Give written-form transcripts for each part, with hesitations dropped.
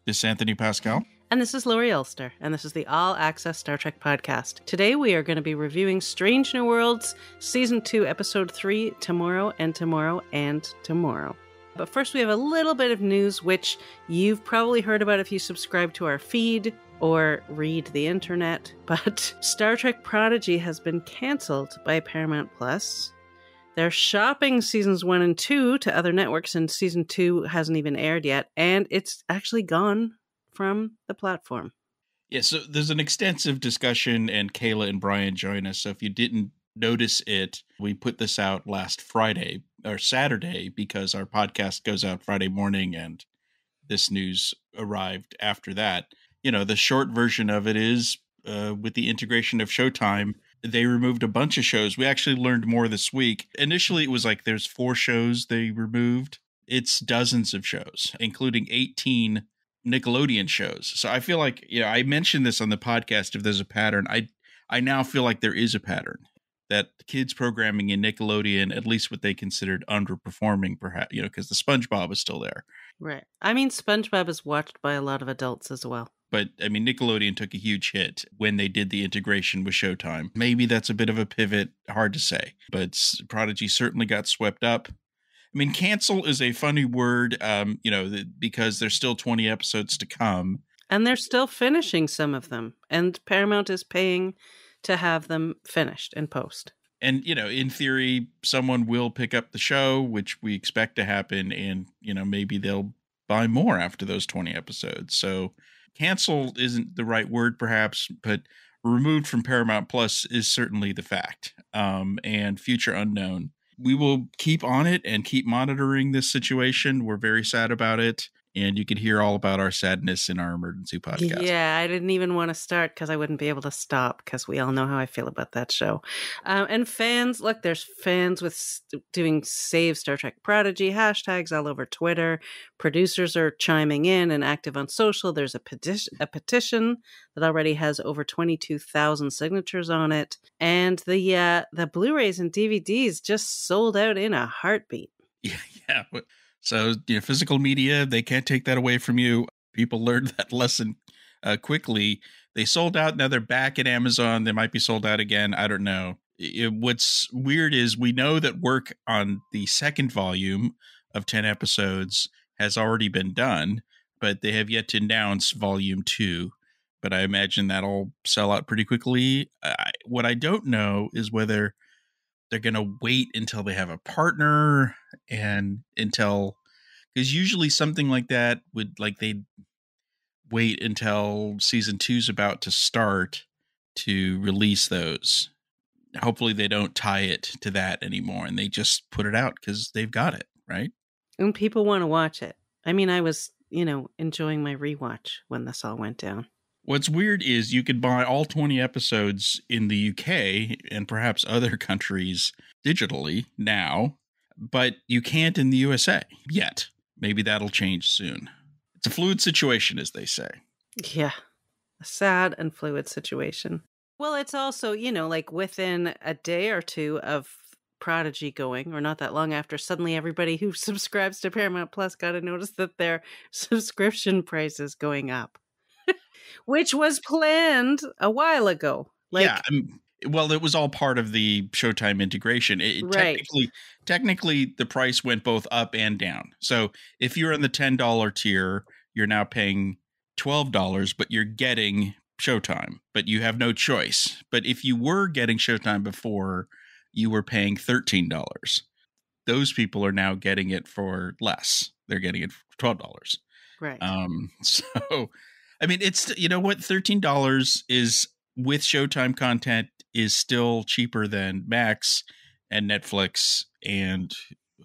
This is Anthony Pascal. And this is Laurie Ulster, and this is the All Access Star Trek podcast. Today we are going to be reviewing Strange New Worlds, Season 2, Episode 3, Tomorrow and Tomorrow and Tomorrow. But first we have a little bit of news, which you've probably heard about if you subscribe to our feed or read the internet. But Star Trek Prodigy has been cancelled by Paramount+. They're shopping Seasons 1 and 2 to other networks, and Season 2 hasn't even aired yet, and it's actually gone from the platform. Yeah, so there's an extensive discussion, and Kayla and Brian join us. So if you didn't notice it, we put this out last Friday or Saturday because our podcast goes out Friday morning, and this news arrived after that. You know, the short version of it is with the integration of Showtime, they removed a bunch of shows. We actually learned more this week. Initially, it was like there's 4 shows they removed. It's dozens of shows, including 18 Nickelodeon shows. So I feel like, you know, I mentioned this on the podcast, if there's a pattern, I now feel like there is a pattern that kids programming in Nickelodeon, at least what they considered underperforming, perhaps, you know, because the SpongeBob is still there. Right. I mean, SpongeBob is watched by a lot of adults as well. But I mean, Nickelodeon took a huge hit when they did the integration with Showtime. Maybe that's a bit of a pivot, hard to say, but Prodigy certainly got swept up. I mean, cancel is a funny word, you know, because there's still 20 episodes to come. And they're still finishing some of them. And Paramount is paying to have them finished in post. And, you know, in theory, someone will pick up the show, which we expect to happen. And, you know, maybe they'll buy more after those 20 episodes. So cancel isn't the right word, perhaps, but removed from Paramount Plus is certainly the fact. And future unknown. We will keep on it and keep monitoring this situation. We're very sad about it. And you can hear all about our sadness in our emergency podcast. Yeah, I didn't even want to start because I wouldn't be able to stop because we all know how I feel about that show. And fans, look, there's fans with doing Save Star Trek Prodigy hashtags all over Twitter. Producers are chiming in and active on social. There's a petition that already has over 22,000 signatures on it. And the Blu-rays and DVDs just sold out in a heartbeat. Yeah. So, you know, physical media, they can't take that away from you. People learned that lesson quickly. They sold out. Now they're back at Amazon. They might be sold out again. I don't know. What's weird is we know that work on the second volume of 10 episodes has already been done, but they have yet to announce volume 2. But I imagine that'll sell out pretty quickly. What I don't know is whether they're going to wait until they have a partner and because usually something like that they'd wait until season 2's about to start to release those. Hopefully they don't tie it to that anymore and they just put it out because they've got it, right? And people want to watch it. I mean, I was, you know, enjoying my rewatch when this all went down. What's weird is you could buy all 20 episodes in the UK and perhaps other countries digitally now, but you can't in the USA yet. Maybe that'll change soon. It's a fluid situation, as they say. Yeah, a sad and fluid situation. Well, it's also, you know, like within a day or two of Prodigy going, or not that long after, suddenly everybody who subscribes to Paramount Plus got to notice that their subscription price is going up. Which was planned a while ago. Yeah, well, it was all part of the Showtime integration. Right. Technically, the price went both up and down. So if you're in the $10 tier, you're now paying $12, but you're getting Showtime, but you have no choice. But if you were getting Showtime before, you were paying $13. Those people are now getting it for less. They're getting it for $12. Right. So... I mean, it's, you know what, $13 is with Showtime content is still cheaper than Max and Netflix and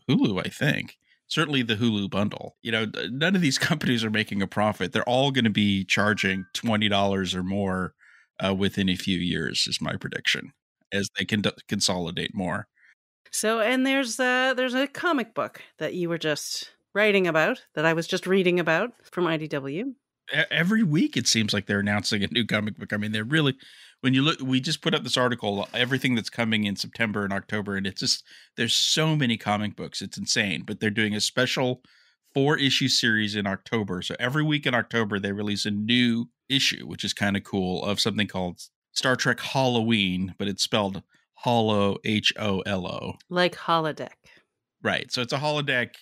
Hulu, I think. Certainly the Hulu bundle. You know, none of these companies are making a profit. They're all going to be charging $20 or more within a few years, is my prediction, as they can consolidate more. So, and there's a comic book that you were just writing about, that I was just reading about from IDW. Every week it seems like they're announcing a new comic book. I mean, they're really, when you look, we just put up this article, everything that's coming in September and October, and it's just, there's so many comic books. It's insane, but they're doing a special 4-issue series in October. So every week in October, they release a new issue, which is kind of cool, of something called Star Trek Halloween, but it's spelled Hollow, Holo. Like holodeck. Right. So it's a holodeck,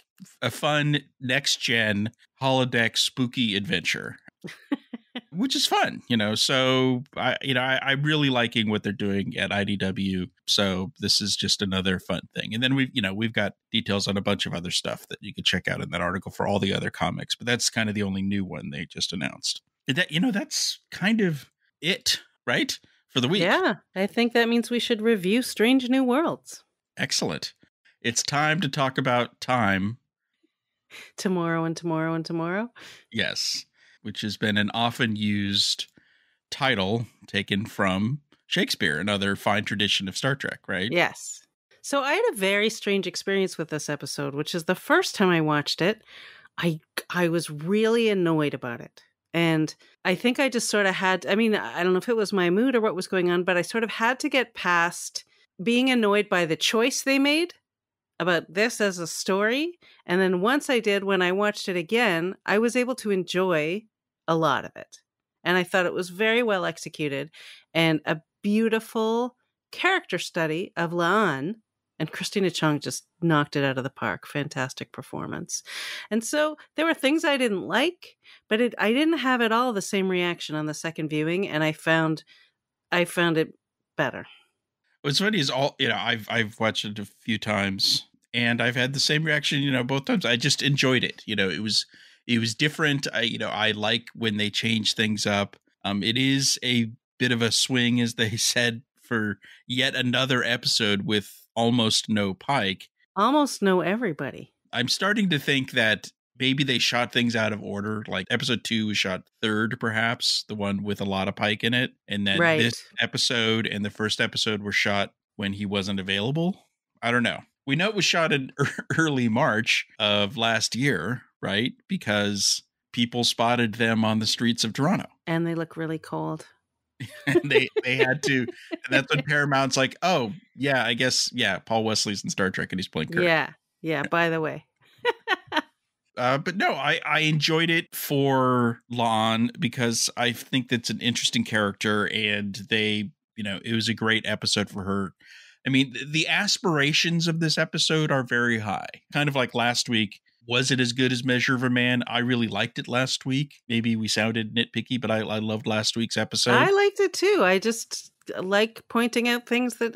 a fun next-gen holodeck spooky adventure. Which is fun, So I'm really liking what they're doing at IDW. So this is just another fun thing. And then we've got details on a bunch of other stuff that you can check out in that article for all the other comics. But that's kind of the only new one they just announced. That's kind of it, right, for the week. Yeah, I think that means we should review Strange New Worlds. Excellent. It's time to talk about time. Tomorrow and tomorrow and tomorrow. Yes. Which has been an often used title taken from Shakespeare, another fine tradition of Star Trek, right? Yes. So I had a very strange experience with this episode, which is the first time I watched it, I was really annoyed about it. And I think I just sort of I don't know if it was my mood or what was going on, but I sort of had to get past being annoyed by the choice they made about this as a story. And then once I did, when I watched it again, I was able to enjoy a lot of it. And I thought it was very well executed and a beautiful character study of La'an. And Christina Chong just knocked it out of the park. Fantastic performance. And so there were things I didn't like, but I didn't have at all the same reaction on the second viewing. And I found it better. What's funny is I've watched it a few times and I've had the same reaction, both times. I just enjoyed it. It was different. I like when they change things up. It is a bit of a swing, as they said, for yet another episode with almost no Pike. Almost no everybody. I'm starting to think that maybe they shot things out of order. Like episode 2 was shot third, perhaps, the one with a lot of Pike in it. And then this episode and the first episode were shot when he wasn't available. I don't know. We know it was shot in early March of last year, right? Because people spotted them on the streets of Toronto. And they look really cold. And they had to. And that's when Paramount's like, oh, yeah, I guess, yeah, Paul Wesley's in Star Trek and he's playing Kirk. Yeah, by the way. But no, I enjoyed it for La'an because I think that's an interesting character, and it was a great episode for her. I mean, the aspirations of this episode are very high. Kind of like last week. Was it as good as Measure of a Man? I really liked it last week. Maybe we sounded nitpicky, but I loved last week's episode. I liked it too. I just like pointing out things that,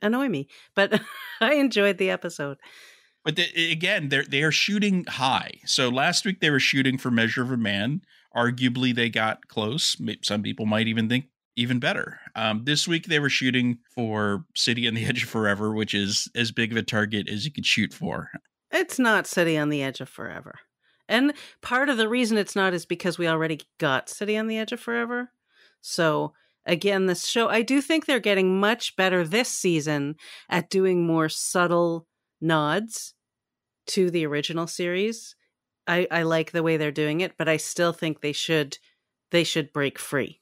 annoy me. But I enjoyed the episode. But again, they are shooting high. So last week they were shooting for Measure of a Man. Arguably, they got close. Some people might even think even better. This week they were shooting for City on the Edge of Forever, which is as big of a target as you could shoot for. It's not City on the Edge of Forever. And part of the reason it's not is because we already got City on the Edge of Forever. So again, this show, I do think they're getting much better this season at doing more subtle nods to the original series. I like the way they're doing it, but I still think they should break free.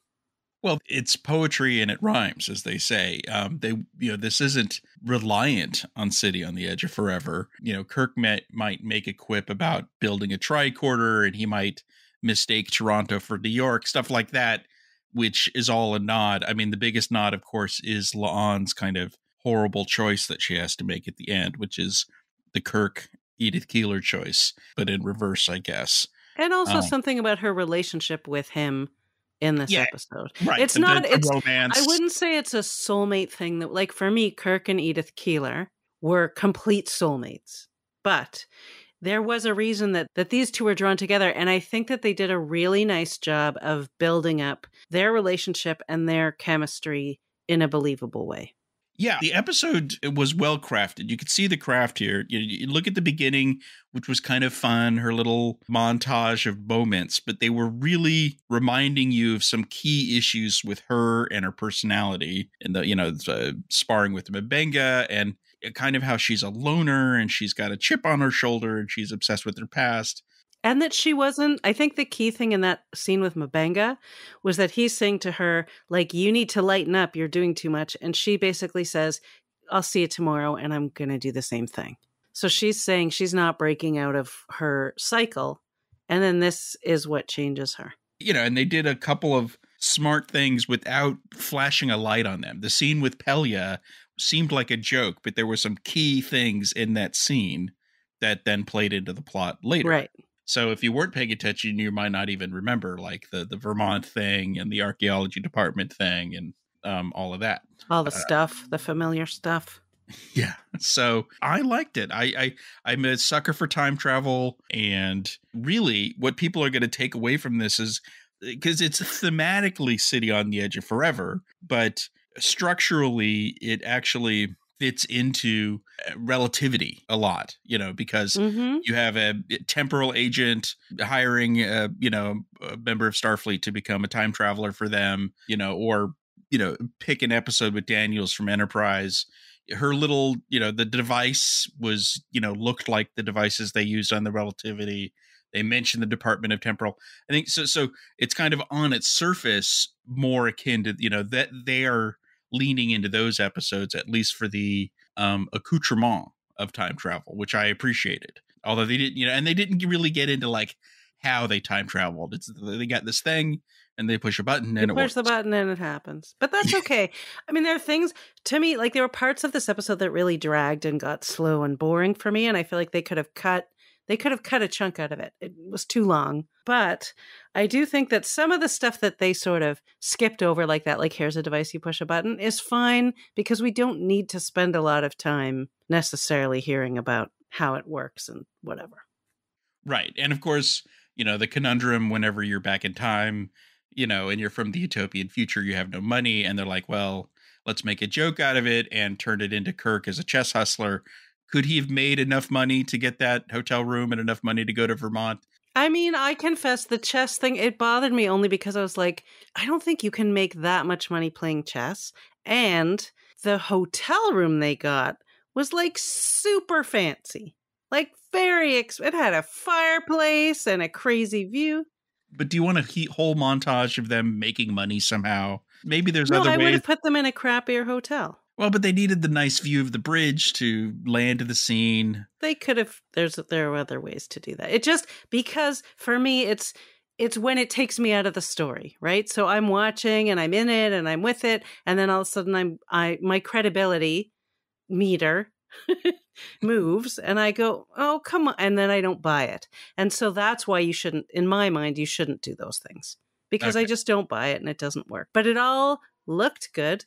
Well, it's poetry and it rhymes, as they say. This isn't reliant on City on the Edge of Forever. Kirk might make a quip about building a tricorder, and he might mistake Toronto for New York, stuff like that, which is all a nod. I mean, the biggest nod, of course, is La'an's kind of horrible choice that she has to make at the end, which is the Kirk Edith Keeler choice, but in reverse, I guess. And also something about her relationship with him in this episode. Right. It's romance. I wouldn't say it's a soulmate thing that, like, for me, Kirk and Edith Keeler were complete soulmates. But there was a reason that these two were drawn together. And I think that they did a really nice job of building up their relationship and their chemistry in a believable way. Yeah, the episode was well crafted. You could see the craft here. You look at the beginning, which was kind of fun, her little montage of moments, but they were really reminding you of some key issues with her and her personality, and sparring with M'Benga, and kind of how she's a loner and she's got a chip on her shoulder and she's obsessed with her past. And that she wasn't, I think the key thing in that scene with M'Benga was that he's saying to her, like, you need to lighten up, you're doing too much. And she basically says, I'll see you tomorrow and I'm going to do the same thing. So she's saying she's not breaking out of her cycle. And then this is what changes her. And they did a couple of smart things without flashing a light on them. The scene with Pelia seemed like a joke, but there were some key things in that scene that then played into the plot later. Right. So if you weren't paying attention, you might not even remember like the Vermont thing and the archaeology department thing and all of that. All the stuff, the familiar stuff. Yeah. So I liked it. I'm a sucker for time travel. And really what people are going to take away from this is because it's thematically City on the Edge of Forever, but structurally it actually fits into relativity a lot, because you have a temporal agent hiring a member of Starfleet to become a time traveler for them, or pick an episode with Daniels from Enterprise. Her little, the device was, looked like the devices they used on the relativity. They mentioned the Department of Temporal. I think so. So it's kind of on its surface more akin to, that they are leaning into those episodes, at least for the accoutrement of time travel, which I appreciated. Although they didn't, and they didn't really get into like how they time traveled. They got this thing and they push a button and you push the button and it happens. But that's okay. I mean, there are things to me, like there were parts of this episode that really dragged and got slow and boring for me. And I feel like they could have cut a chunk out of it. It was too long. But I do think that some of the stuff that they sort of skipped over like that, like here's a device, you push a button, is fine because we don't need to spend a lot of time necessarily hearing about how it works and whatever. Right. And of course, the conundrum whenever you're back in time, and you're from the utopian future, you have no money. And they're like, well, let's make a joke out of it and turn it into Kirk as a chess hustler. Could he have made enough money to get that hotel room and enough money to go to Vermont? I mean, I confess the chess thing, it bothered me only because I was like, I don't think you can make that much money playing chess. And the hotel room they got was like super fancy, like it had a fireplace and a crazy view. But do you want a whole montage of them making money somehow? Maybe there's other ways. No, I would have put them in a crappier hotel. Well, but they needed the nice view of the bridge to land the scene. They could have. There are other ways to do that. It just because for me, it's when it takes me out of the story, right? So I'm watching and I'm in it and I'm with it, and then all of a sudden my credibility meter moves and I go, oh, come on. And then I don't buy it. And so that's why in my mind, you shouldn't do those things because I just don't buy it and it doesn't work. But it all looked good.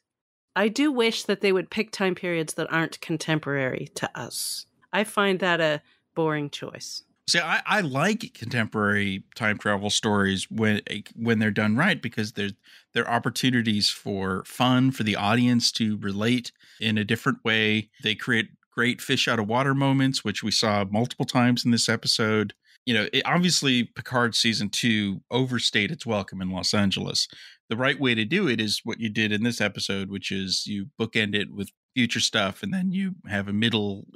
I do wish that they would pick time periods that aren't contemporary to us. I find that a boring choice. See, I like contemporary time travel stories when they're done right because they're opportunities for fun for the audience to relate in a different way. They create great fish out of water moments, which we saw multiple times in this episode. Obviously Picard season 2 overstayed its welcome in Los Angeles. The right way to do it is what you did in this episode, which is you bookend it with future stuff and then you have a middle,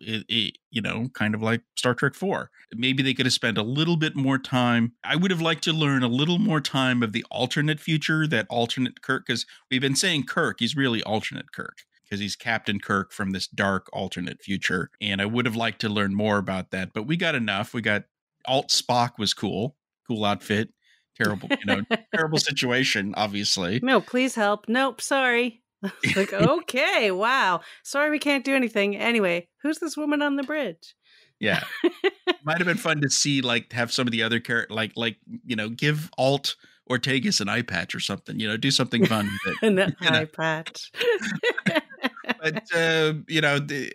kind of like Star Trek 4. Maybe they could have spent a little bit more time. I would have liked to learn a little more time of the alternate future, that alternate Kirk, because we've been saying Kirk, he's really alternate Kirk because he's Captain Kirk from this dark alternate future. And I would have liked to learn more about that, but we got enough. We got Alt Spock was cool outfit. Terrible, terrible situation, obviously. No, please help. Nope, sorry. Like, okay, wow. Sorry we can't do anything. Anyway, who's this woman on the bridge? Yeah. Might have been fun to see, like, have some of the other characters, like, give Alt Ortegas an eye patch or something, do something fun with it. An eye patch. But,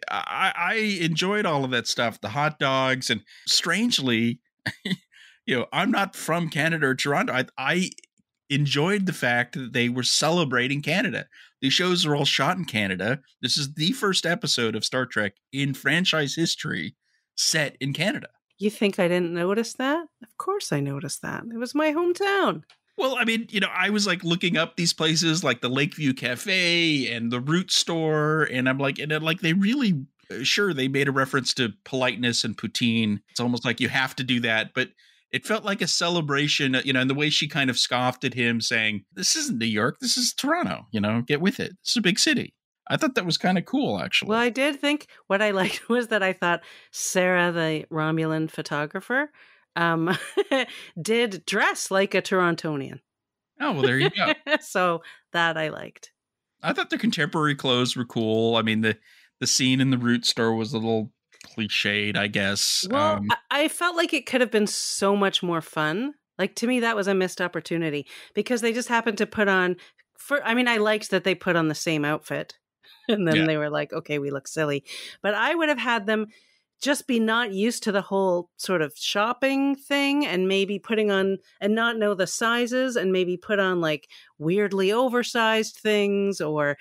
I enjoyed all of that stuff, the hot dogs, and strangely, I'm not from Canada or Toronto. I enjoyed the fact that they were celebrating Canada. These shows are all shot in Canada. This is the first episode of Star Trek in franchise history set in Canada. You think I didn't notice that? Of course I noticed that. It was my hometown. Well, I mean, I was like looking up these places like the Lakeview Cafe and the Root Store. And I'm like, they really, sure, they made a reference to politeness and poutine. It's almost like you have to do that. But it felt like a celebration, and the way she kind of scoffed at him saying, this isn't New York, this is Toronto, get with it. It's a big city. I thought that was kind of cool, Well, actually. I did think what I liked was that I thought Sarah, the Romulan photographer, um, did dress like a Torontonian. Oh, well, there you go. So that I liked. I thought the contemporary clothes were cool. I mean, the scene in the root store was a little cliched, I guess. Well, I felt like it could have been so much more fun. Like, to me, that was a missed opportunity because they just happened to put on. I mean, I liked that they put on the same outfit, and then Yeah. they were like, "Okay, we look silly," but I would have had them just be not used to the whole sort of shopping thing, and maybe putting on and not know the sizes, and maybe put on like weirdly oversized things, or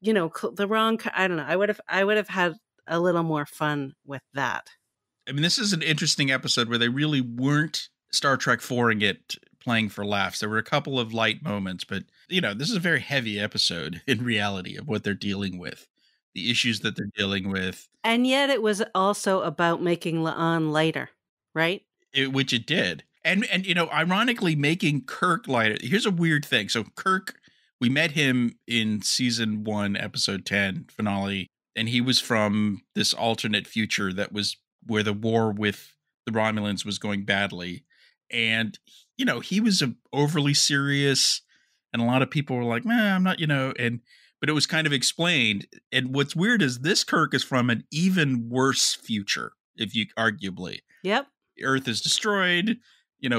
the wrong. I don't know. I would have had a little more fun with that. I mean, this is an interesting episode where they really weren't Star Trek 4ing it, playing for laughs. There were a couple of light moments, but, this is a very heavy episode in reality of what they're dealing with, the issues that they're dealing with, And yet it was also about making La'an lighter, right? which it did. And ironically, making Kirk lighter. Here's a weird thing. So Kirk, we met him in season 1, episode 10 finale, and he was from this alternate future that was where the war with the Romulans was going badly. And, he was overly serious, and a lot of people were like, man, I'm not, but it was kind of explained. And what's weird is this Kirk is from an even worse future, if you arguably. Yep. Earth is destroyed.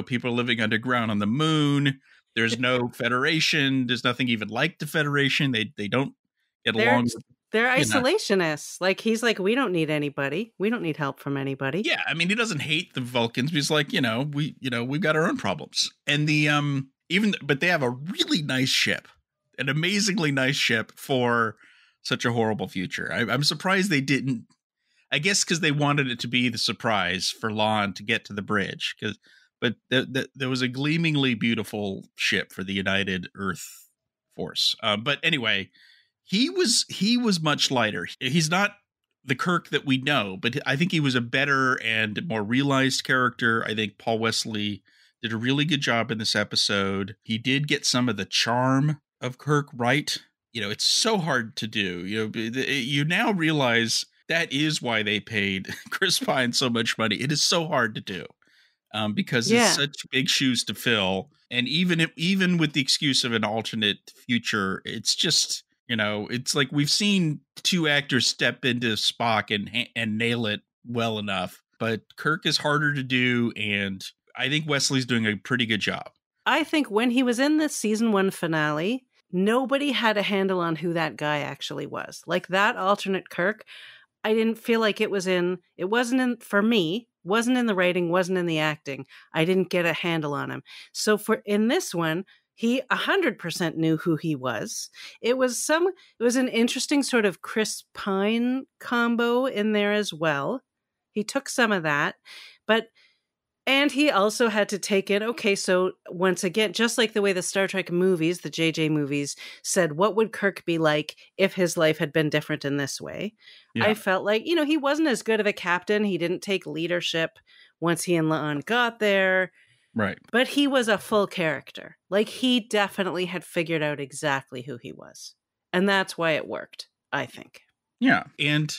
People are living underground on the moon. There's no Federation. There's nothing even like the Federation. They don't get along. They're isolationists. Like, he's like, we don't need anybody. We don't need help from anybody. Yeah, I mean, he doesn't hate the Vulcans. But he's like, we've got our own problems. And but they have a really nice ship, an amazingly nice ship for such a horrible future. I'm surprised they didn't. I guess because they wanted it to be the surprise for Lon to get to the bridge. But there was a gleamingly beautiful ship for the United Earth Force. But anyway, he was much lighter. He's not the Kirk that we know, but I think he was a better and more realized character. I think Paul Wesley did a really good job in this episode. He did get some of the charm of Kirk right. It's so hard to do. You now realize that is why they paid Chris Pine so much money. It is so hard to do because it's such big shoes to fill. And even with the excuse of an alternate future, it's just, it's like we've seen two actors step into Spock and nail it well enough. But Kirk is harder to do, and I think Wesley's doing a pretty good job. I think when he was in the season 1 finale, nobody had a handle on who that guy actually was. Like, that alternate Kirk, I didn't feel like it wasn't for me, wasn't in the writing, wasn't in the acting. I didn't get a handle on him. So in this one, he 100% knew who he was. It was an interesting sort of Chris Pine combo in there as well. He took some of that, and he also had to take in, okay, so once again, just like the way the Star Trek movies, the JJ movies, said, what would Kirk be like if his life had been different in this way? Yeah. I felt like, he wasn't as good of a captain. He didn't take leadership once he and La'an got there. Right. But he was a full character. Like, he definitely had figured out exactly who he was. And that's why it worked, I think. Yeah. And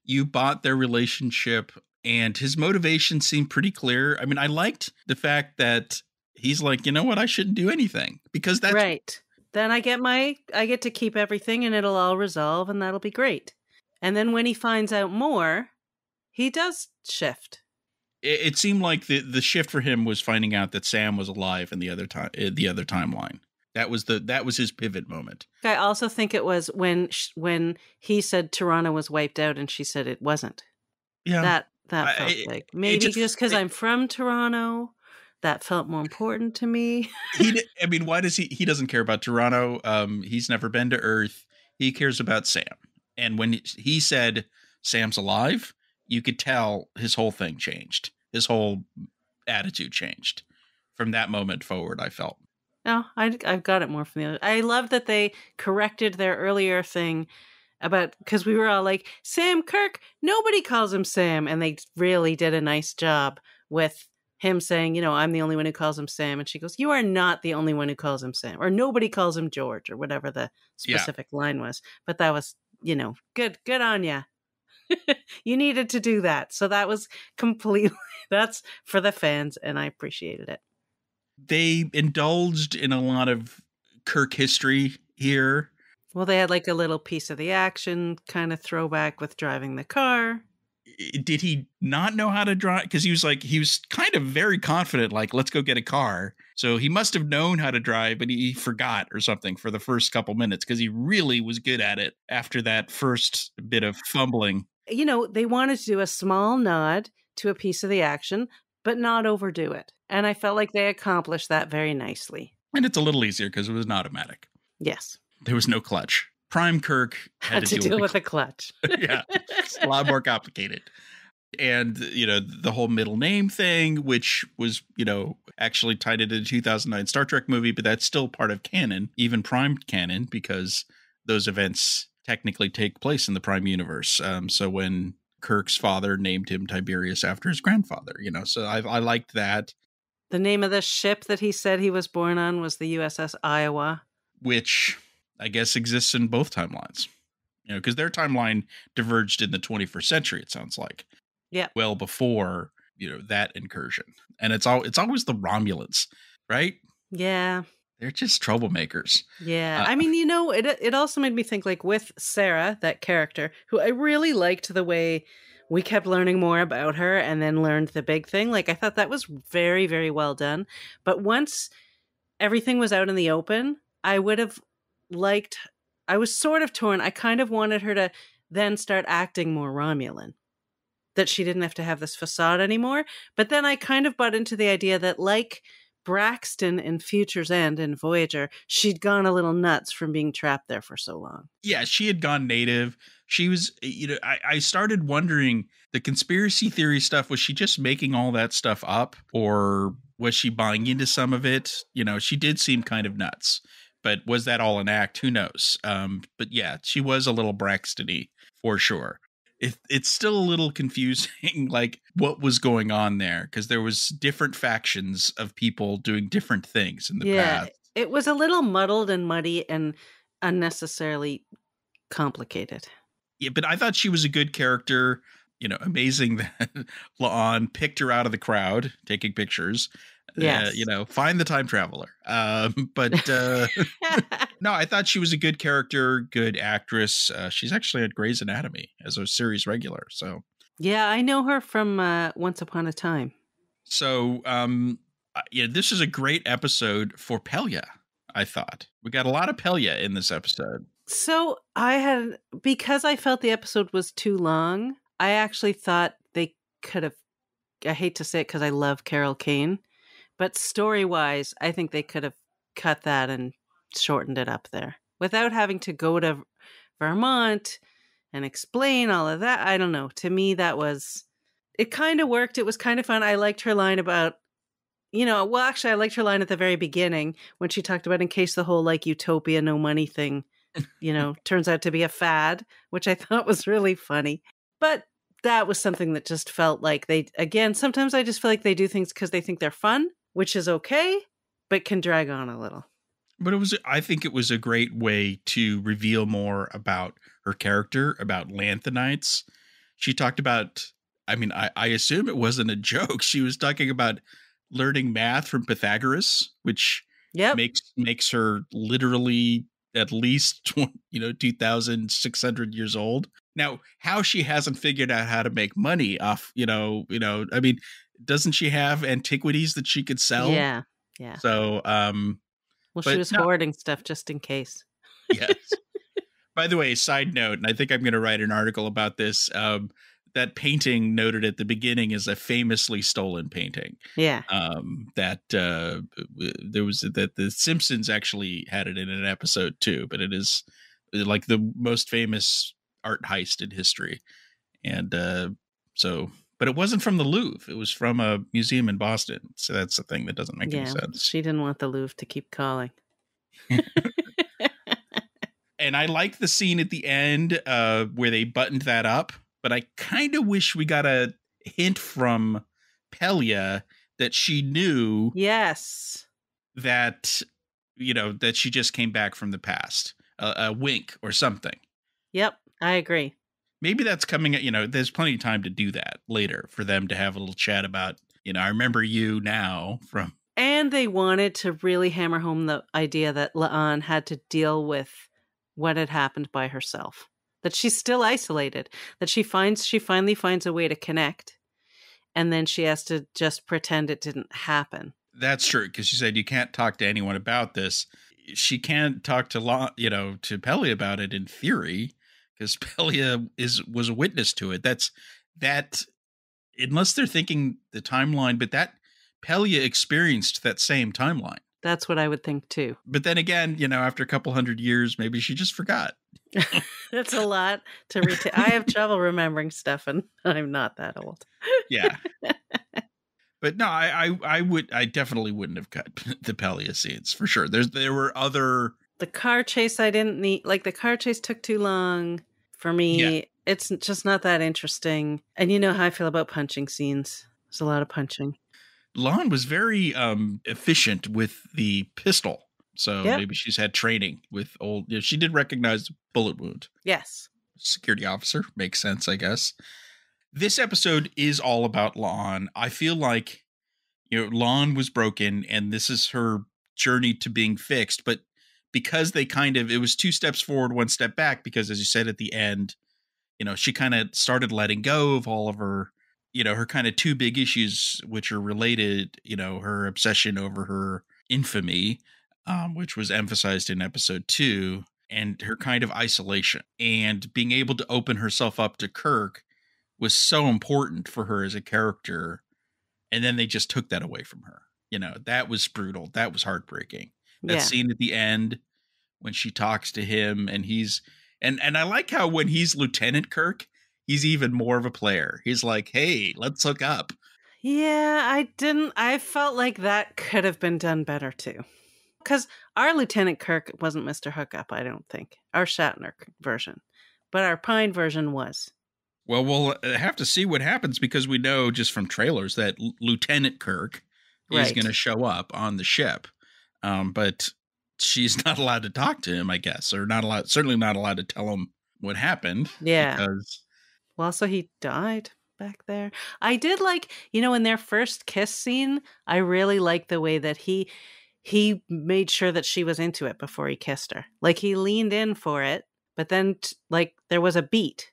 you bought their relationship. And his motivation seemed pretty clear. I mean, I liked the fact that he's like, you know what, I shouldn't do anything because that's right. Then I get to keep everything and it'll all resolve and that'll be great. And then when he finds out more, he does shift. It seemed like the shift for him was finding out that Sam was alive in the other timeline. That was his pivot moment. I also think it was when he said Toronto was wiped out and she said it wasn't. Yeah. That felt like maybe just because I'm from Toronto, that felt more important to me. Why does he doesn't care about Toronto? He's never been to Earth. He cares about Sam. And when he said Sam's alive, you could tell his whole thing changed. His whole attitude changed from that moment forward, I felt. No, I've got it more from the other. I love that they corrected their earlier thing because we were all like, Sam Kirk, nobody calls him Sam. And they really did a nice job with him saying, I'm the only one who calls him Sam. And she goes, you are not the only one who calls him Sam, or nobody calls him George, or whatever the specific line was. But that was good on ya. You needed to do that. So that was completely, that's for the fans, and I appreciated it. They indulged in a lot of Kirk history here. Well, they had like a little piece of the action kind of throwback with driving the car. Did he not know how to drive? Because he was kind of very confident, like, let's go get a car. So he must have known how to drive, but he forgot or something for the first couple minutes because he really was good at it after that first bit of fumbling. They wanted to do a small nod to a piece of the action, but not overdo it. And I felt like they accomplished that very nicely. And it's a little easier because it was an automatic. Yes. There was no clutch. Prime Kirk had to deal with a clutch. Yeah, it's a lot more complicated. And, the whole middle name thing, which was, actually tied into the 2009 Star Trek movie, but that's still part of canon, even Prime canon, because those events technically take place in the Prime universe. So when Kirk's father named him Tiberius after his grandfather, so I liked that. The name of the ship that he said he was born on was the USS Iowa. Which I guess exists in both timelines, because their timeline diverged in the 21st century, it sounds like. Yeah. Well before, that incursion. And it's always the Romulans, right? Yeah. They're just troublemakers. Yeah. I mean, it also made me think, like, with Sarah, that character, who I really liked the way we kept learning more about her and then learned the big thing. Like, I thought that was very, very well done. But once everything was out in the open, I would have liked, I was sort of torn. I kind of wanted her to then start acting more Romulan, that she didn't have to have this facade anymore. But then I kind of bought into the idea that, like Braxton in Future's End and Voyager, she'd gone a little nuts from being trapped there for so long. Yeah, she had gone native. She was, I started wondering, the conspiracy theory stuff, was she just making all that stuff up, or was she buying into some of it? She did seem kind of nuts. But was that all an act? Who knows? But yeah, she was a little Braxton-y for sure. It's still a little confusing, like what was going on there, because there was different factions of people doing different things in the past. It was a little muddled and muddy and unnecessarily complicated. Yeah, but I thought she was a good character. Amazing that La'an picked her out of the crowd taking pictures. Yes. Find the time traveler. But no, I thought she was a good character, good actress. She's actually at Grey's Anatomy as a series regular. So yeah, I know her from Once Upon a Time. So this is a great episode for Pelia. I thought we got a lot of Pelia in this episode. So because I felt the episode was too long, I actually thought they could have, I hate to say it because I love Carol Kane, but story-wise, I think they could have cut that and shortened it up there without having to go to Vermont and explain all of that. I don't know. To me, it kind of worked. It was kind of fun. I liked her line about, I liked her line at the very beginning when she talked about, in case the whole like utopia, no money thing, turns out to be a fad, which I thought was really funny. But that was something that just felt like sometimes I just feel like they do things because they think they're fun, which is okay, but can drag on a little. But I think it was a great way to reveal more about her character, about Lanthanites. She talked about, I assume it wasn't a joke. She was talking about learning math from Pythagoras, which makes her literally at least 2,600 years old. Now, how she hasn't figured out how to make money off, doesn't she have antiquities that she could sell? Yeah. So, she was hoarding stuff just in case. Yes. By the way, side note, and I think I'm going to write an article about this. That painting noted at the beginning is a famously stolen painting. Yeah. That the Simpsons actually had it in an episode too, but it is like the most famous art heist in history. And but it wasn't from the Louvre. It was from a museum in Boston. So that's the thing that doesn't make any sense. She didn't want the Louvre to keep calling. And I like the scene at the end where they buttoned that up, but I kind of wish we got a hint from Pelia that she knew. Yes. That, that she just came back from the past. A wink or something. Yep. I agree. Maybe that's coming, there's plenty of time to do that later for them to have a little chat about, I remember you now from. And they wanted to really hammer home the idea that La'an had to deal with what had happened by herself. That she's still isolated. That she finally finds a way to connect. And then she has to just pretend it didn't happen. That's true, because she said you can't talk to anyone about this. She can't talk to to Pelia about it in theory, because Pelia was a witness to it. That unless they're thinking the timeline, but that Pelia experienced that same timeline. That's what I would think too. But then again, after a couple hundred years, maybe she just forgot. That's a lot to retain. I have trouble remembering stuff, and I'm not that old. Yeah. But no, I definitely wouldn't have cut the Pelia scenes for sure. There were other. The car chase I didn't need. Like the car chase took too long for me. Yeah. It's just not that interesting. And you know how I feel about punching scenes. There's a lot of punching. Lon was very efficient with the pistol. So maybe she's had training with old. She did recognize the bullet wound. Yes. Security officer. Makes sense, I guess. This episode is all about Lon. I feel like, Lon was broken and this is her journey to being fixed. But because it was 2 steps forward, 1 step back, because as you said at the end, she kind of started letting go of all of her, her kind of 2 big issues, which are related, her obsession over her infamy, which was emphasized in episode 2, and her kind of isolation, and being able to open herself up to Kirk was so important for her as a character. And then they just took that away from her. That was brutal. That was heartbreaking. That scene at the end when she talks to him and he's, and I like how when he's Lieutenant Kirk, he's even more of a player. He's like, hey, let's hook up. Yeah, I felt like that could have been done better too. Because our Lieutenant Kirk wasn't Mr. Hookup, I don't think. Our Shatner version. But our Pine version was. Well, we'll have to see what happens, because we know just from trailers that Lieutenant Kirk is going to show up on the ship. But she's not allowed to talk to him, I guess, or certainly not allowed to tell him what happened. Yeah. Because... Well, so he died back there. I did like, in their first kiss scene, I really liked the way that he made sure that she was into it before he kissed her. Like he leaned in for it, but then there was a beat.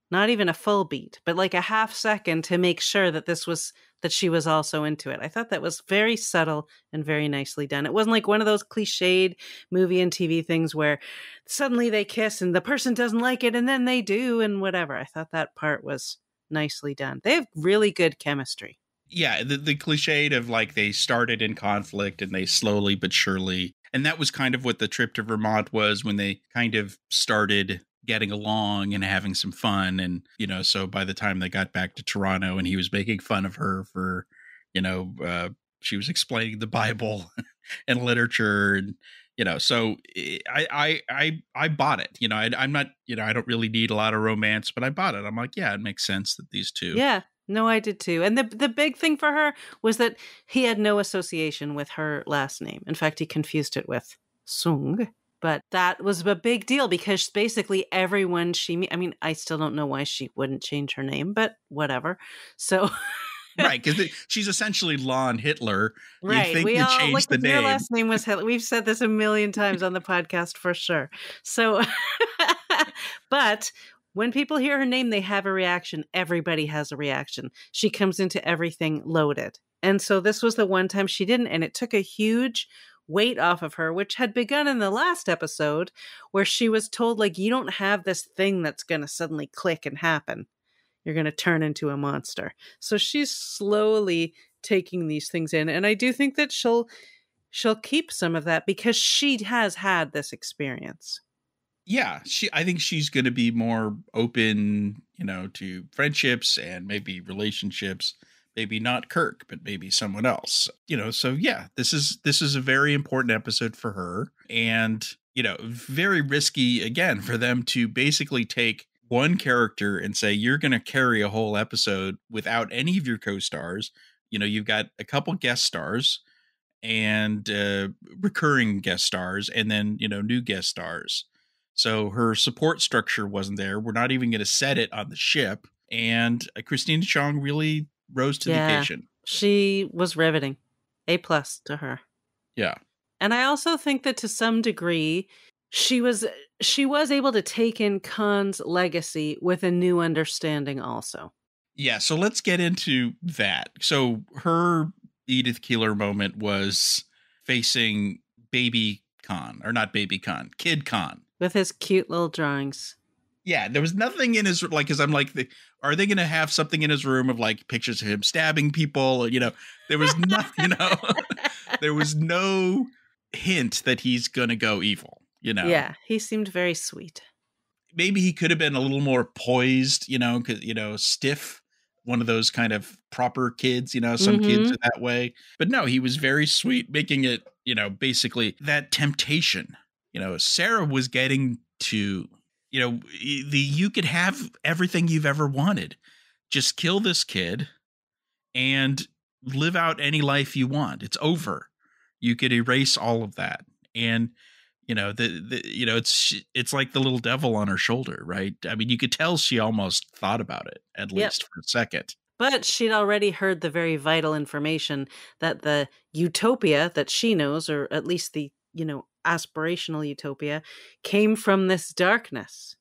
Not even a full beat, but like a half second to make sure that that she was also into it. I thought that was very subtle and very nicely done. It wasn't like one of those cliched movie and TV things where suddenly they kiss and the person doesn't like it and then they do and whatever. I thought that part was nicely done. They have really good chemistry. Yeah, the cliched of like they started in conflict and they slowly but surely, and that was kind of what the trip to Vermont was, when they kind of started getting along and having some fun. And, so by the time they got back to Toronto and he was making fun of her for, she was explaining the Bible and literature and, so I bought it. I'm not, I don't really need a lot of romance, but I bought it. I'm like, yeah, it makes sense that these two. Yeah, no, I did too. And the big thing for her was that he had no association with her last name. In fact, he confused it with Sung. But that was a big deal because basically everyone I still don't know why she wouldn't change her name, but whatever. So. Right, because she's essentially Lon Hitler. Right. You think you changed the name. Your last name was Hitler. We've said this a million times on the podcast for sure. So, but when people hear her name, they have a reaction. Everybody has a reaction. She comes into everything loaded. And so this was the one time she didn't, and it took a huge weight off of her, which had begun in the last episode where she was told, like, you don't have this thing that's going to suddenly click and happen. You're going to turn into a monster. So she's slowly taking these things in. And I do think that she'll keep some of that because she has had this experience. Yeah, I think she's going to be more open, to friendships and maybe relationships. Maybe not Kirk, but maybe someone else, so yeah, this is a very important episode for her, and, very risky again for them to basically take one character and say, you're going to carry a whole episode without any of your co-stars. You've got a couple guest stars and recurring guest stars and then, new guest stars. So her support structure wasn't there. We're not even going to set it on the ship. And Christina Chong really rose to the Yeah. occasion. She was riveting. A+ to her. Yeah. And I also think that to some degree, she was able to take in Khan's legacy with a new understanding also. Yeah, so let's get into that. So her Edith Keeler moment was facing baby Khan, or not baby Khan, kid Khan. With his cute little drawings. Yeah, there was nothing in his, like, because I'm like, are they going to have something in his room of like pictures of him stabbing people? You know, there was nothing, there was no hint that he's going to go evil, Yeah, he seemed very sweet. Maybe he could have been a little more poised, stiff, one of those kind of proper kids, some kids are that way. But no, he was very sweet, making it, basically that temptation. Sarah was getting to, you could have everything you've ever wanted. Just kill this kid and live out any life you want. It's over. You could erase all of that. And it's like the little devil on her shoulder, right? I mean, you could tell she almost thought about it, at least for a second. But she'd already heard the very vital information that the utopia that she knows, or at least the, aspirational utopia, came from this darkness.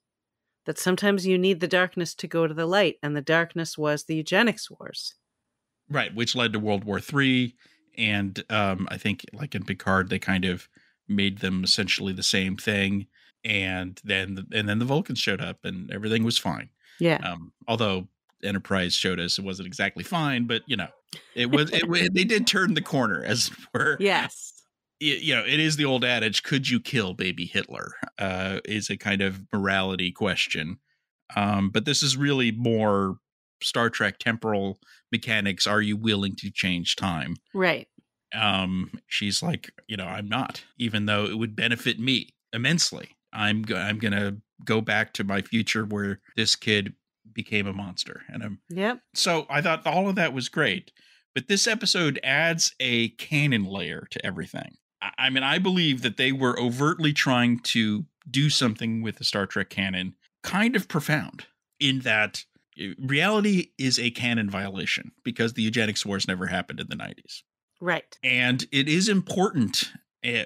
That sometimes you need the darkness to go to the light, and the darkness was the eugenics wars. Right, which led to World War III. And I think, like in Picard, they kind of made them essentially the same thing, and then the Vulcans showed up and everything was fine. Yeah. Although Enterprise showed us it wasn't exactly fine, but they did turn the corner, as it were. Yes. It is the old adage, could you kill baby Hitler? Is a kind of morality question. But this is really more Star Trek temporal mechanics. Are you willing to change time? Right. She's like, I'm not, even though it would benefit me immensely. I'm going to go back to my future where this kid became a monster. And so I thought all of that was great, but this episode adds a canon layer to everything. I mean, I believe that they were overtly trying to do something with the Star Trek canon, kind of profound, in that reality is a canon violation because the eugenics wars never happened in the 90s. Right. And it is important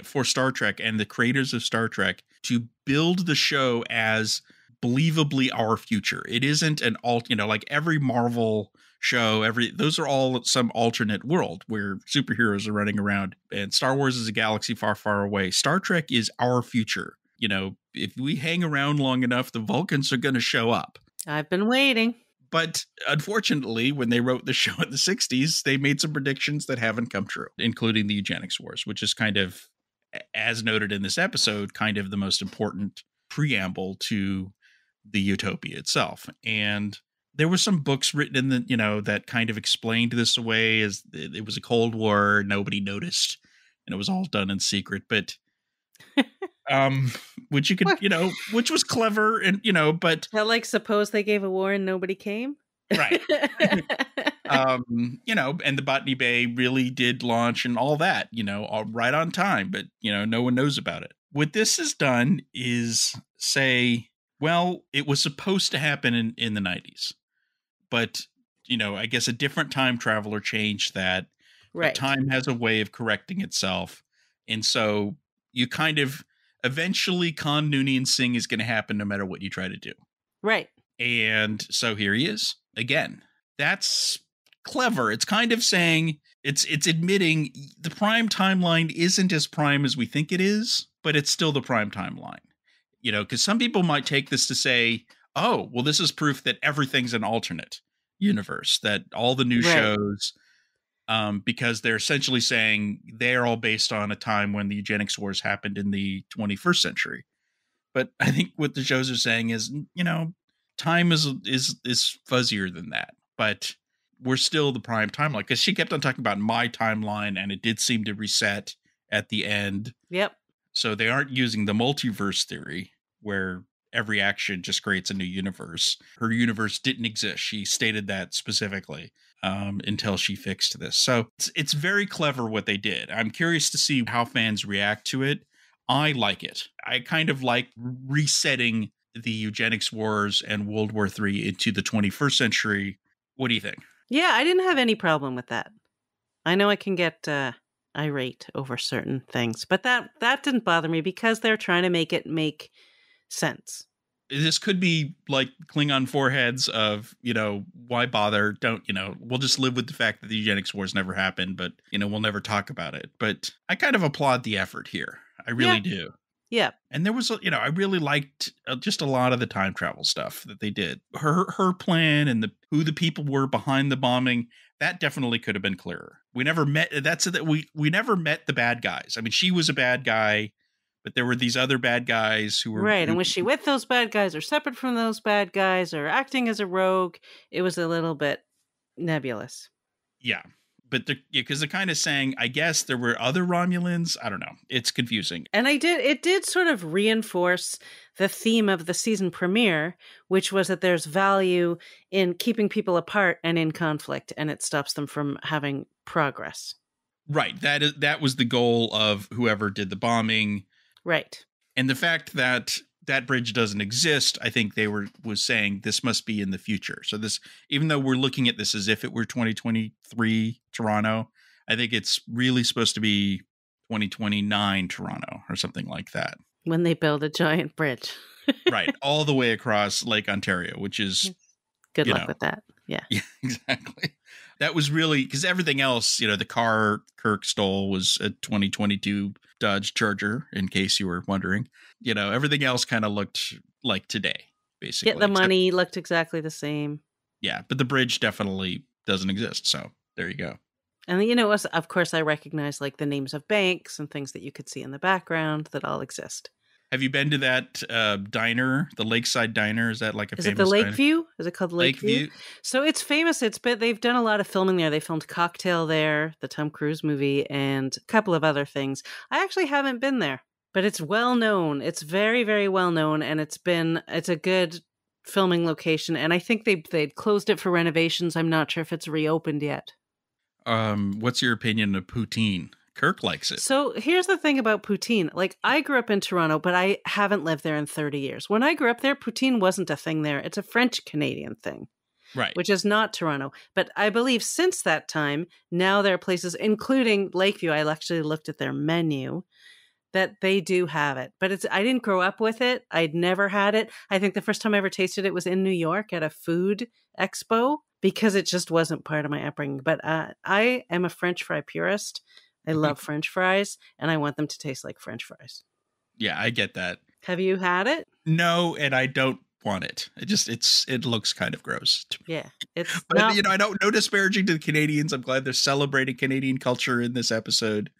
for Star Trek and the creators of Star Trek to build the show as believably our future. It isn't an like every Marvel show, those are all some alternate world where superheroes are running around, and Star Wars is a galaxy far, far away. Star Trek is our future. If we hang around long enough, the Vulcans are going to show up. I've been waiting. But unfortunately, when they wrote the show in the 60s, they made some predictions that haven't come true, including the eugenics wars, which is kind of, as noted in this episode, kind of the most important preamble to the utopia itself. And there were some books written in the, that kind of explained this away as it was a Cold War, nobody noticed, and it was all done in secret. But which you could, which was clever, and but like, suppose they gave a war and nobody came, right? And the Botany Bay really did launch and all that, right on time, but no one knows about it. What this has done is say, well, it was supposed to happen in the 90s, but I guess a different time traveler changed that. Right. But time has a way of correcting itself, and so you kind of. Eventually, Khan, Noonien, and Singh is going to happen no matter what you try to do. Right. And so here he is again. That's clever. It's kind of saying, it's admitting the prime timeline isn't as prime as we think it is, but it's still the prime timeline. Because some people might take this to say, oh, well, this is proof that everything's an alternate universe, that all the new shows... because they're essentially saying they're all based on a time when the eugenics wars happened in the 21st century. But I think what the shows are saying is, time is fuzzier than that. But we're still the prime timeline, because she kept on talking about my timeline, and it did seem to reset at the end. Yep. So they aren't using the multiverse theory where every action just creates a new universe. Her universe didn't exist. She stated that specifically. Until she fixed this. So it's very clever what they did. I'm curious to see how fans react to it. I like it. I kind of like resetting the eugenics wars and World War III into the 21st century. What do you think? Yeah, I didn't have any problem with that. I know I can get irate over certain things, but that didn't bother me because they're trying to make it make sense. This could be like Klingon foreheads of, why bother? Don't, we'll just live with the fact that the eugenics wars never happened, but, we'll never talk about it. But I kind of applaud the effort here. I really do. Yeah. And there was, I really liked just a lot of the time travel stuff that they did. Her plan and who the people were behind the bombing, that definitely could have been clearer. We never met. We never met the bad guys. I mean, she was a bad guy, but there were these other bad guys who were right. And was she with those bad guys or separate from those bad guys or acting as a rogue? It was a little bit nebulous. Yeah. But because they're kind of saying, I guess there were other Romulans. I don't know. It's confusing. And it did sort of reinforce the theme of the season premiere, which was that there's value in keeping people apart and in conflict, and it stops them from having progress. Right. That was the goal of whoever did the bombing. Right. And the fact that that bridge doesn't exist, I think was saying this must be in the future. So this, even though we're looking at this as if it were 2023 Toronto, I think it's really supposed to be 2029 Toronto or something like that. When they build a giant bridge. Right. All the way across Lake Ontario, which is good luck with that. Yeah. Yeah, exactly. That was really because everything else, the car Kirk stole was a 2022 Dodge Charger, in case you were wondering. Everything else kind of looked like today, basically. Yeah, the money looked exactly the same. Yeah, but the bridge definitely doesn't exist. So there you go. And, of course, I recognize like the names of banks and things that you could see in the background that all exist. Have you been to that diner, the Lakeside Diner? Is that like a famous Is it the Lakeview? Diner? Is it called Lakeview? So it's famous. They've done a lot of filming there. They filmed Cocktail there, the Tom Cruise movie, and a couple of other things. I actually haven't been there, but it's well known. It's very, very well known, and it's a good filming location. And I think they'd closed it for renovations. I'm not sure if it's reopened yet. What's your opinion of poutine? Kirk likes it. So here's the thing about poutine. Like, I grew up in Toronto, but I haven't lived there in 30 years. When I grew up there, poutine wasn't a thing there. It's a French-Canadian thing. Right. Which is not Toronto. But I believe since that time, now there are places, including Lakeview, I actually looked at their menu, that they do have it. But I didn't grow up with it. I'd never had it. I think the first time I ever tasted it was in New York at a food expo because it just wasn't part of my upbringing. But I am a French fry purist. I love French fries, and I want them to taste like French fries. Yeah, I get that. Have you had it? No, and I don't want it. It looks kind of gross to me. Yeah, it's. But I don't no disparaging to the Canadians. I'm glad they're celebrating Canadian culture in this episode.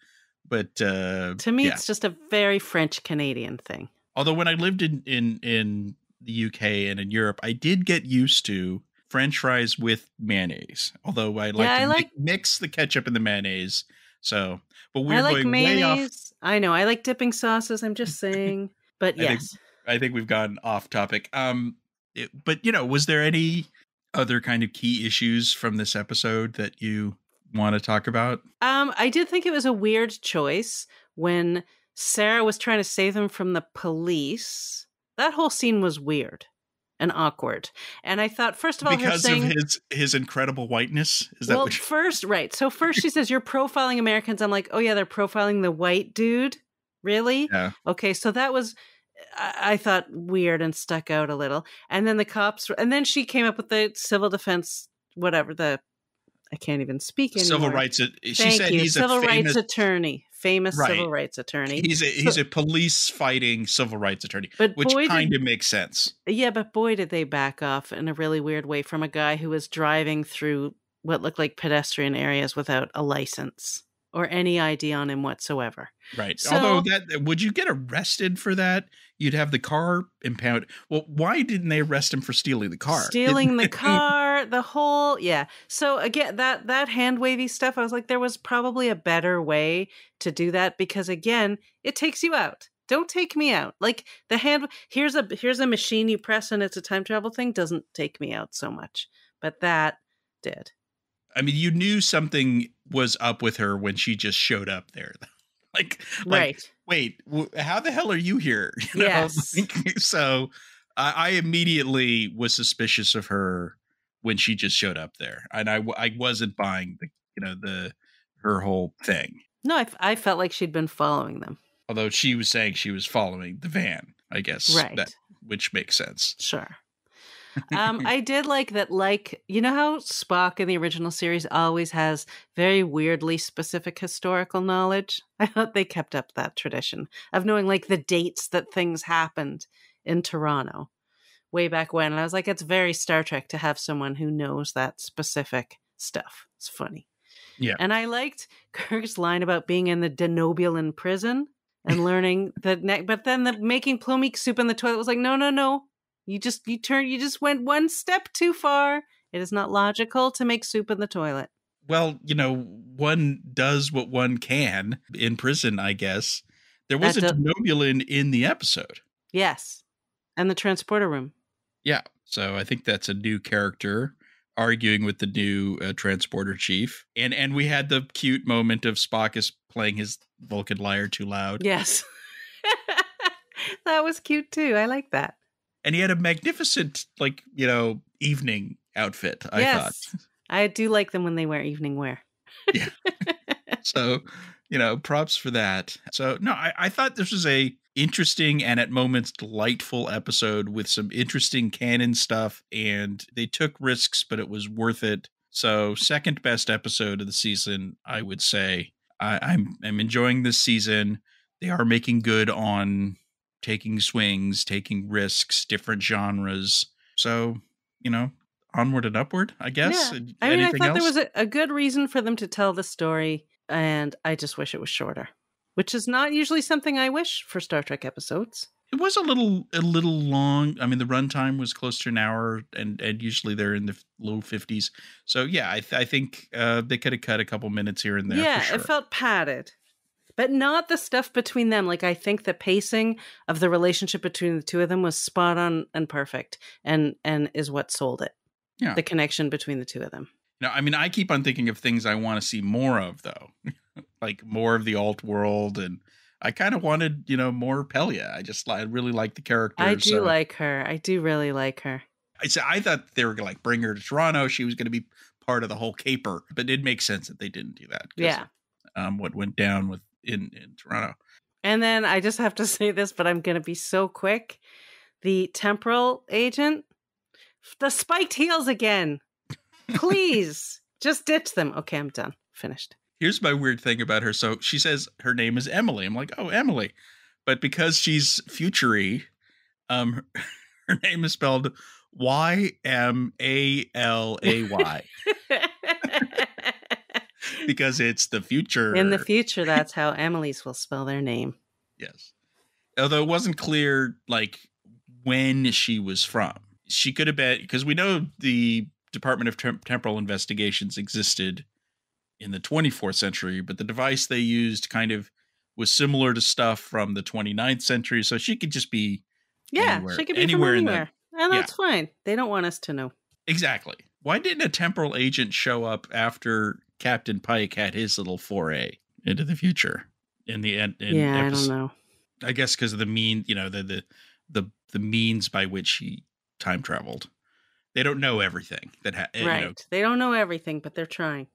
But to me, it's just a very French Canadian thing. Although when I lived in the UK and in Europe, I did get used to French fries with mayonnaise. Although I like mix the ketchup and the mayonnaise. So, but we're going way off. I know. I like dipping sauces. I'm just saying. But yes. I think we've gone off topic. But was there any other kind of key issues from this episode that you want to talk about? I did think it was a weird choice when Sarah was trying to save them from the police. That whole scene was weird and awkward. And I thought, first of all, because of his incredible whiteness? Is that what first, right. So first she says, you're profiling Americans. I'm like, oh yeah, they're profiling the white dude? Really? Yeah. Okay, so that was, I thought, weird and stuck out a little. And then the cops, and then she came up with the civil defense, whatever, I can't even speak anymore. Civil rights. She said he's civil a famous rights attorney. Famous civil rights attorney. He's a police fighting civil rights attorney, which kind of makes sense. Yeah, but boy, did they back off in a really weird way from a guy who was driving through what looked like pedestrian areas without a license or any ID on him whatsoever. Right. So, although would you get arrested for that? You'd have the car impounded. Well, why didn't they arrest him for stealing the car? Stealing the car, the whole, yeah. So again, that hand wavy stuff, I was like, there was probably a better way to do that because again, it takes you out. Don't take me out. Like the hand, here's a machine you press and it's a time travel thing, doesn't take me out so much. But that did. I mean, you knew something was up with her when she just showed up there. Like, Right. wait, how the hell are you here? Yes. So I immediately was suspicious of her when she just showed up there, and I wasn't buying her whole thing. No, I felt like she'd been following them. Although she was saying she was following the van, I guess Right. which makes sense. Sure. I did like that, like, you know how Spock in the original series always has very weirdly specific historical knowledge? I thought they kept up that tradition of knowing, like, the dates that things happened in Toronto way back when. And I was like, it's very Star Trek to have someone who knows that specific stuff. It's funny. Yeah. And I liked Kirk's line about being in the Denobulan prison and learning but then the making plomeek soup in the toilet was like, no. You just went one step too far. It is not logical to make soup in the toilet. Well, one does what one can in prison, I guess. There was a Denobulan in the episode. Yes. And the transporter room. Yeah. So I think that's a new character arguing with the new transporter chief. And we had the cute moment of Spock is playing his Vulcan lyre too loud. Yes. That was cute too. I like that. And he had a magnificent, evening outfit, I thought. I do like them when they wear evening wear. Yeah. So, props for that. So, no, I thought this was a interesting and at moments delightful episode with some interesting canon stuff. And they took risks, but it was worth it. So, second best episode of the season, I would say. I'm enjoying this season. They are making good on taking swings, taking risks, different genres. So, onward and upward, I guess. Yeah. I thought there was a good reason for them to tell the story, and I just wish it was shorter, which is not usually something I wish for Star Trek episodes. It was a little long. I mean, the runtime was close to an hour, and usually they're in the low 50s. So, yeah, I think they could have cut a couple minutes here and there. Yeah, for sure. It felt padded. But not the stuff between them. Like, I think the pacing of the relationship between the two of them was spot on and perfect, and is what sold it. Yeah. The connection between the two of them. Now, I mean, I keep on thinking of things I want to see more of, though. Like more of the alt world, and I kind of wanted, more Pelia. I really like the character. I do like her. I do really like her. I thought they were going to bring her to Toronto. She was going to be part of the whole caper, but it makes sense that they didn't do that. Yeah. What went down in Toronto. And then I just have to say this, but I'm going to be so quick. The temporal agent, the spiked heels again. Please, just ditch them. Okay, I'm done. Finished. Here's my weird thing about her. So she says her name is Emily. I'm like, oh, Emily. But because she's future-y, her name is spelled Ymalay. Because it's the future. In the future, that's how Emily's will spell their name. Yes. Although it wasn't clear, when she was from. She could have been, because we know the Department of Temporal Investigations existed in the 24th century, but the device they used kind of was similar to stuff from the 29th century. So she could just be anywhere. She could be anywhere from anywhere. And that's fine. They don't want us to know. Exactly. Why didn't a temporal agent show up after Captain Pike had his little foray into the future in the end? I don't know. I guess because of the the means by which he time traveled. They don't know everything right. They don't know everything, but they're trying.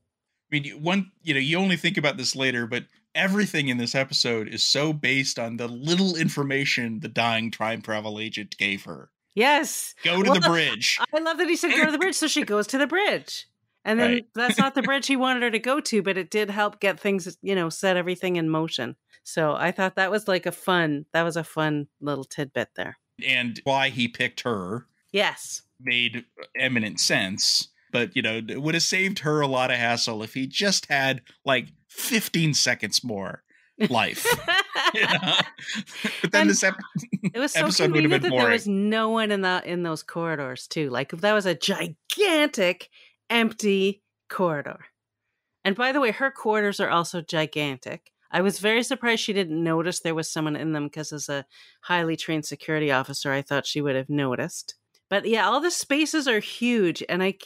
I mean, you only think about this later, but everything in this episode is so based on the little information the dying time travel agent gave her. Yes. Go to the bridge. I love that he said go to the bridge, so she goes to the bridge. And then that's not the bridge he wanted her to go to, but it did help get things, set everything in motion. So I thought that was a fun little tidbit there. And why he picked her. Yes. Made eminent sense. But, it would have saved her a lot of hassle if he just had 15 seconds more life. But then it was so episode would have been that boring. There was no one in those corridors too. If that was a gigantic empty corridor. And by the way, her quarters are also gigantic. I was very surprised she didn't notice there was someone in them, because as a highly trained security officer, I thought she would have noticed. But yeah, all the spaces are huge. And I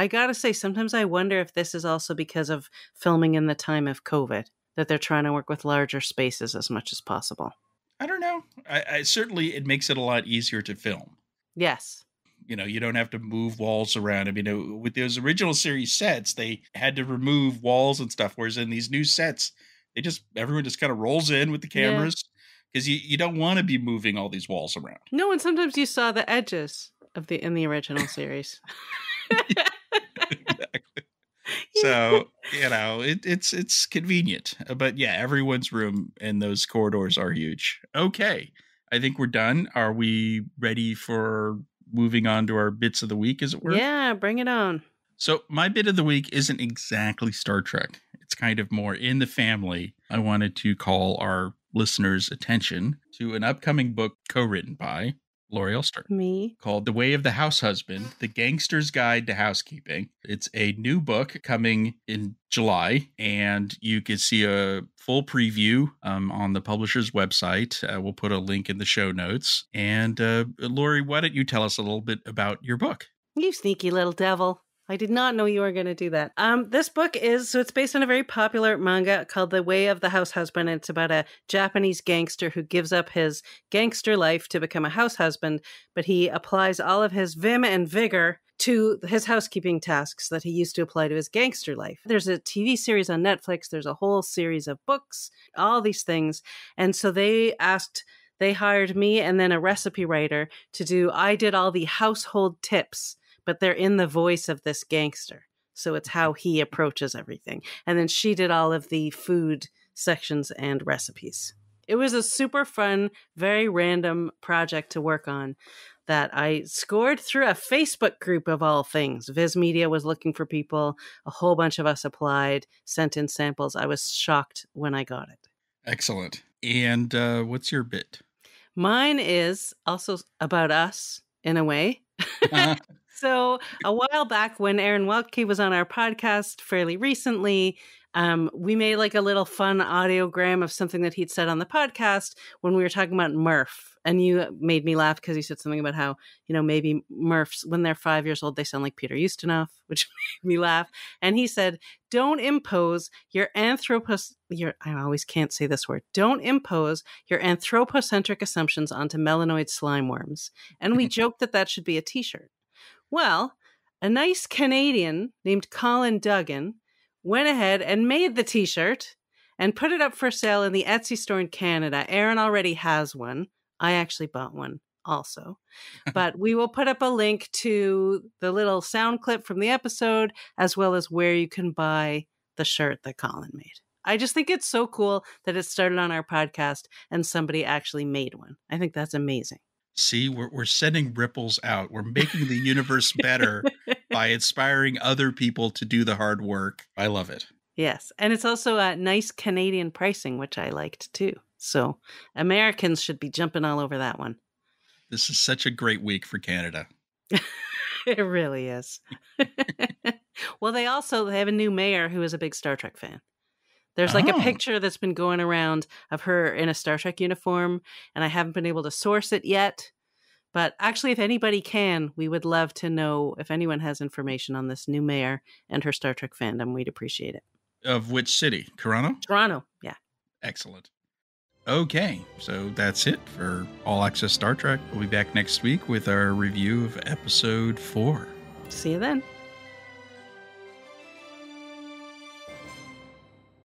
gotta say, sometimes I wonder if this is also because of filming in the time of COVID. that they're trying to work with larger spaces as much as possible. I don't know. I certainly, it makes it a lot easier to film. Yes. You don't have to move walls around. I mean, with those original series sets, they had to remove walls and stuff. Whereas in these new sets, everyone just kind of rolls in with the cameras because you don't want to be moving all these walls around. No, and sometimes you saw the edges in the original series. Exactly. So, it's convenient. But yeah, everyone's room and those corridors are huge. Okay. I think we're done. Are we ready for moving on to our bits of the week, as it were? Yeah, bring it on. So my bit of the week isn't exactly Star Trek. It's kind of more in the family. I wanted to call our listeners' attention to an upcoming book co-written by Laurie Ulster. Me. Called The Way of the House Husband, The Gangster's Guide to Housekeeping. It's a new book coming in July, and you can see a full preview on the publisher's website. We'll put a link in the show notes. And Laurie, why don't you tell us a little bit about your book? You sneaky little devil. I did not know you were going to do that. This book it's based on a very popular manga called The Way of the House Husband. It's about a Japanese gangster who gives up his gangster life to become a house husband, but he applies all of his vim and vigor to his housekeeping tasks that he used to apply to his gangster life. There's a TV series on Netflix. There's a whole series of books, all these things. And so they hired me and then a recipe writer I did all the household tips, but they're in the voice of this gangster. So it's how he approaches everything. And then she did all of the food sections and recipes. It was a super fun, very random project to work on that I scored through a Facebook group of all things. Viz Media was looking for people. A whole bunch of us applied, sent in samples. I was shocked when I got it. Excellent. And what's your bit? Mine is also about us in a way. So a while back when Aaron Welke was on our podcast fairly recently, we made like a little fun audiogram of something that he'd said on the podcast when we were talking about Murph. And you made me laugh because you said something about how, maybe Murphs, when they're 5 years old, they sound like Peter Ustinov, which made me laugh. And he said, don't impose your I always can't say this word. Don't impose your anthropocentric assumptions onto melanoid slime worms. And we joked that should be a t-shirt. Well, a nice Canadian named Colin Duggan went ahead and made the t-shirt and put it up for sale in the Etsy store in Canada. Aaron already has one. I actually bought one also. But we will put up a link to the little sound clip from the episode, as well as where you can buy the shirt that Colin made. I just think it's so cool that it started on our podcast and somebody actually made one. I think that's amazing. See, we're sending ripples out. We're making the universe better by inspiring other people to do the hard work. I love it. Yes. And it's also a nice Canadian pricing, which I liked too. So Americans should be jumping all over that one. This is such a great week for Canada. It really is. Well, they have a new mayor who is a big Star Trek fan. There's like a picture that's been going around of her in a Star Trek uniform, and I haven't been able to source it yet. But actually, if anybody can, we would love to know if anyone has information on this new mayor and her Star Trek fandom. We'd appreciate it. Of which city? Toronto? Toronto, yeah. Excellent. Okay, so that's it for All Access Star Trek. We'll be back next week with our review of episode 4. See you then.